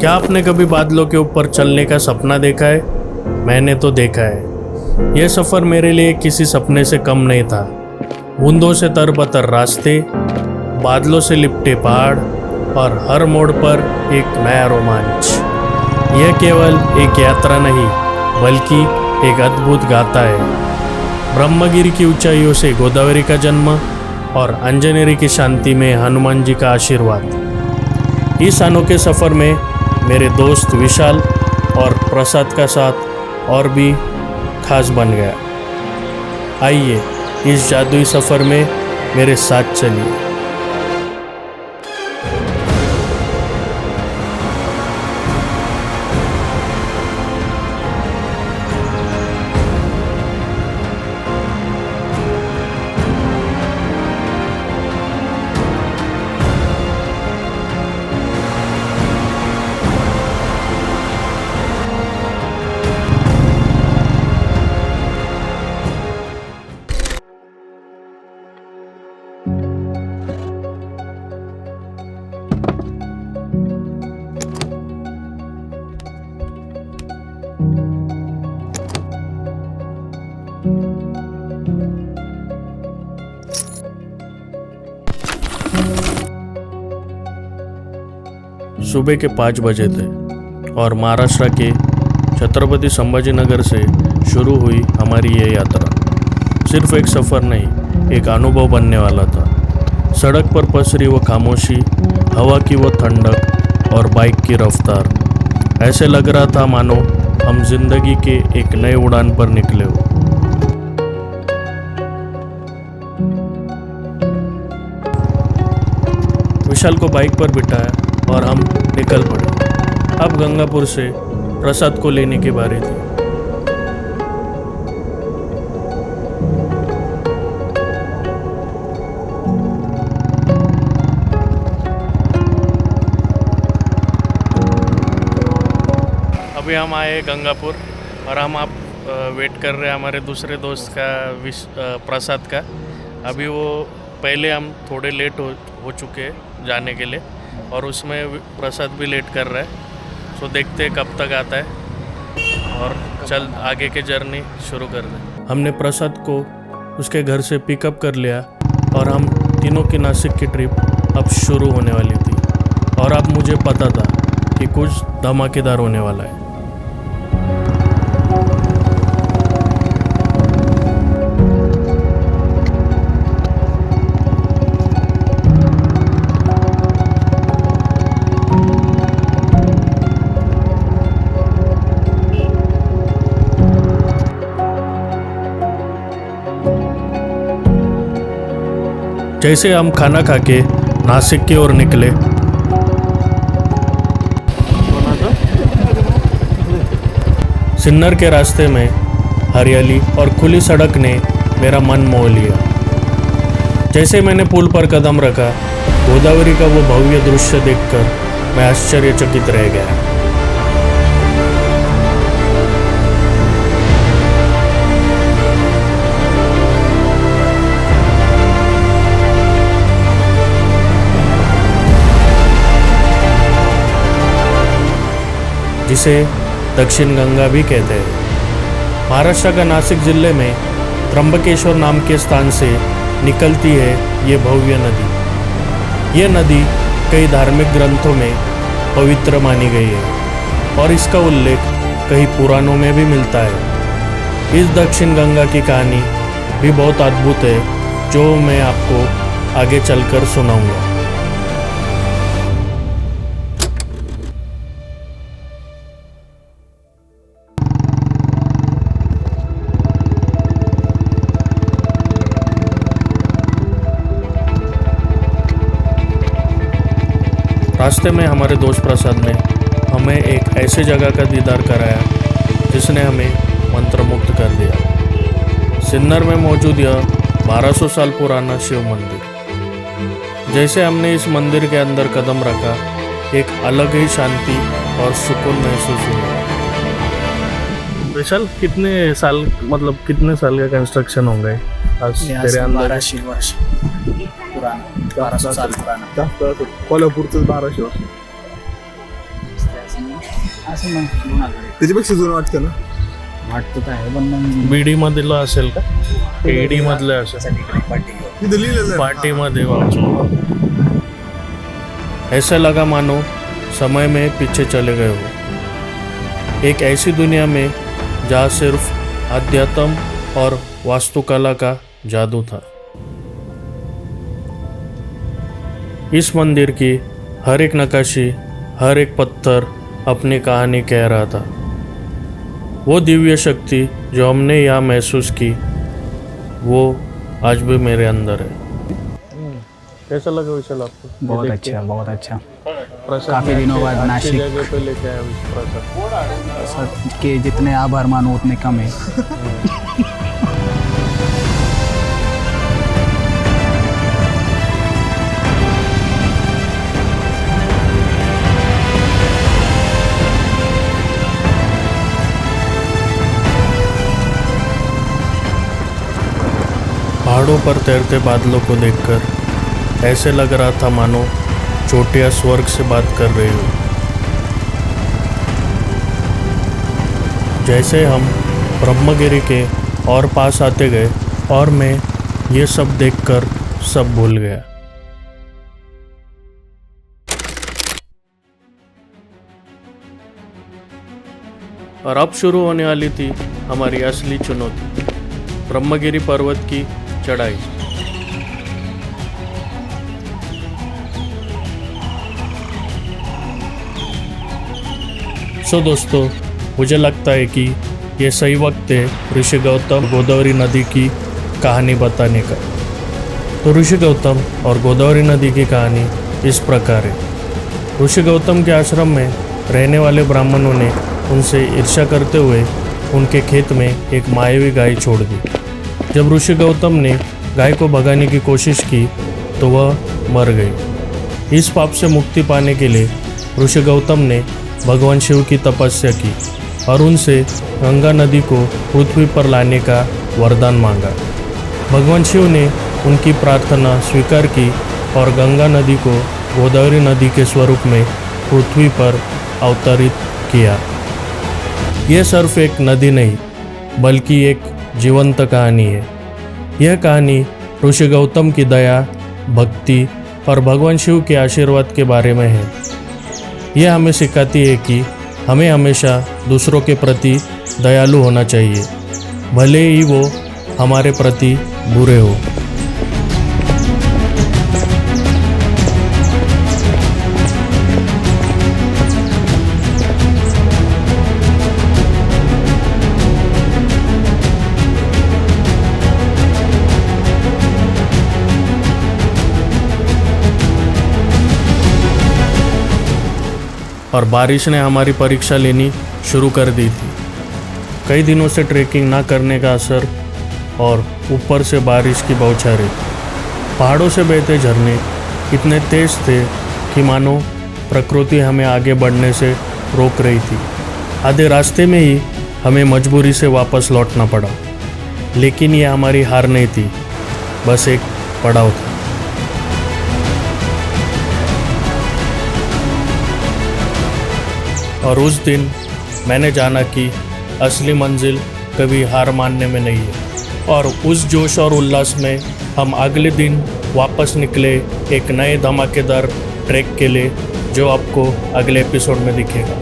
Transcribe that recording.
क्या आपने कभी बादलों के ऊपर चलने का सपना देखा है? मैंने तो देखा है। यह सफ़र मेरे लिए किसी सपने से कम नहीं था। बूंदों से तरबतर रास्ते, बादलों से लिपटे पहाड़ और हर मोड़ पर एक नया रोमांच। यह केवल एक यात्रा नहीं, बल्कि एक अद्भुत गाथा है। ब्रह्मगिरी की ऊंचाइयों से गोदावरी का जन्म और अंजनेरी की शांति में हनुमान जी का आशीर्वाद। इस अनोखे सफ़र में मेरे दोस्त विशाल और प्रसाद का साथ और भी खास बन गया। आइए इस जादुई सफ़र में मेरे साथ चलिए। सुबह के 5 बजे थे और महाराष्ट्र के छत्रपति संभाजीनगर से शुरू हुई हमारी ये यात्रा सिर्फ एक सफ़र नहीं, एक अनुभव बनने वाला था। सड़क पर पसरी वो खामोशी, हवा की वो ठंडक और बाइक की रफ्तार, ऐसे लग रहा था मानो हम जिंदगी के एक नए उड़ान पर निकले हो। विशाल को बाइक पर बिठाया और हम निकल पड़े। अब गंगापुर से प्रसाद को लेने की बारी थी। अभी हम आए गंगापुर और हम आप वेट कर रहे हैं हमारे दूसरे दोस्त का प्रसाद का। अभी वो पहले हम थोड़े लेट हो चुके हैं जाने के लिए और उसमें प्रसाद भी लेट कर रहा है। सो देखते हैं कब तक आता है और चल आगे के जर्नी शुरू कर दें। हमने प्रसाद को उसके घर से पिकअप कर लिया और हम तीनों की नासिक की ट्रिप अब शुरू होने वाली थी। और अब मुझे पता था कि कुछ धमाकेदार होने वाला है। जैसे हम खाना खा के नासिक की ओर निकले, सिन्नर के रास्ते में हरियाली और खुली सड़क ने मेरा मन मोह लिया। जैसे मैंने पुल पर कदम रखा, गोदावरी का वो भव्य दृश्य देखकर मैं आश्चर्यचकित रह गया। जिसे दक्षिण गंगा भी कहते हैं। महाराष्ट्र का नासिक जिले में त्र्यंबकेश्वर नाम के स्थान से निकलती है ये भव्य नदी। ये नदी कई धार्मिक ग्रंथों में पवित्र मानी गई है और इसका उल्लेख कई पुराणों में भी मिलता है। इस दक्षिण गंगा की कहानी भी बहुत अद्भुत है, जो मैं आपको आगे चलकर सुनाऊंगा। रास्ते में हमारे दोस्त प्रसाद ने हमें एक ऐसे जगह का दीदार कराया जिसने हमें मंत्रमुग्ध कर दिया। सिन्नर में मौजूद यह 1200 साल पुराना शिव मंदिर। जैसे हमने इस मंदिर के अंदर कदम रखा, एक अलग ही शांति और सुकून महसूस हुआ। विशाल, कितने साल का कंस्ट्रक्शन होंगे आज तेरे अंदर? 1200 वर्ष पुराना, 1200 साल पुराना। कोल्हापूरचं 1200 वर्ष. असं मग त्याच्यापेक्षा जुनं वाटतं ना. वाटतं तर आहे पण मग बीडी मधलं असेल का? एडी मधलं असेल. तिथं लिहिलेलं आहे. पार्टी मध्ये वाचो. ऐसा लगा मानो समय में पीछे चले गए हो, एक ऐसी दुनिया में जहाँ सिर्फ अध्यात्म और वास्तुकला का जादू था. इस मंदिर की हर एक नक्काशी, हर एक पत्थर अपनी कहानी कह रहा था. वो दिव्य शक्ति जो हमने यहाँ महसूस की, वो आज भी मेरे अंदर है. कैसा लगा विशाल आपको? बहुत अच्छा, बहुत अच्छा. काफ़ी दिनों बाद नासिक जगह पे लेके आया प्रसाद. के जितने आभार मानो उतने कम है. पहाड़ों पर तैरते बादलों को देखकर ऐसे लग रहा था मानो चोटियां स्वर्ग से बात कर रही हो. जैसे हम ब्रह्मगिरी के और पास आते गए और मैं ये सब देखकर सब भूल गया. और अब शुरू होने वाली थी हमारी असली चुनौती, ब्रह्मगिरी पर्वत की चढ़ाई. सो दोस्तों, मुझे लगता है कि ये सही वक्त है ऋषि गौतम गोदावरी नदी की कहानी बताने का. तो ऋषि गौतम और गोदावरी नदी की कहानी इस प्रकार है. ऋषि गौतम के आश्रम में रहने वाले ब्राह्मणों ने उनसे ईर्ष्या करते हुए उनके खेत में एक मायावी गाय छोड़ दी. जब ऋषि गौतम ने गाय को भगाने की कोशिश की तो वह मर गई. इस पाप से मुक्ति पाने के लिए ऋषि गौतम ने भगवान शिव की तपस्या की और उनसे गंगा नदी को पृथ्वी पर लाने का वरदान मांगा. भगवान शिव ने उनकी प्रार्थना स्वीकार की और गंगा नदी को गोदावरी नदी के स्वरूप में पृथ्वी पर अवतरित किया. यह सिर्फ एक नदी नहीं बल्कि एक जीवंत कहानी है. यह कहानी ऋषि गौतम की दया, भक्ति और भगवान शिव के आशीर्वाद के बारे में है. यह हमें सिखाती है कि हमें हमेशा दूसरों के प्रति दयालु होना चाहिए, भले ही वो हमारे प्रति बुरे हो. और बारिश ने हमारी परीक्षा लेनी शुरू कर दी थी. कई दिनों से ट्रैकिंग ना करने का असर और ऊपर से बारिश की बौछारें. पहाड़ों से बहते झरने इतने तेज थे कि मानो प्रकृति हमें आगे बढ़ने से रोक रही थी. आधे रास्ते में ही हमें मजबूरी से वापस लौटना पड़ा. लेकिन यह हमारी हार नहीं थी, बस एक पड़ाव था. और उस दिन मैंने जाना कि असली मंजिल कभी हार मानने में नहीं है. और उस जोश और उल्लास में हम अगले दिन वापस निकले एक नए धमाकेदार ट्रैक के लिए, जो आपको अगले एपिसोड में दिखेगा.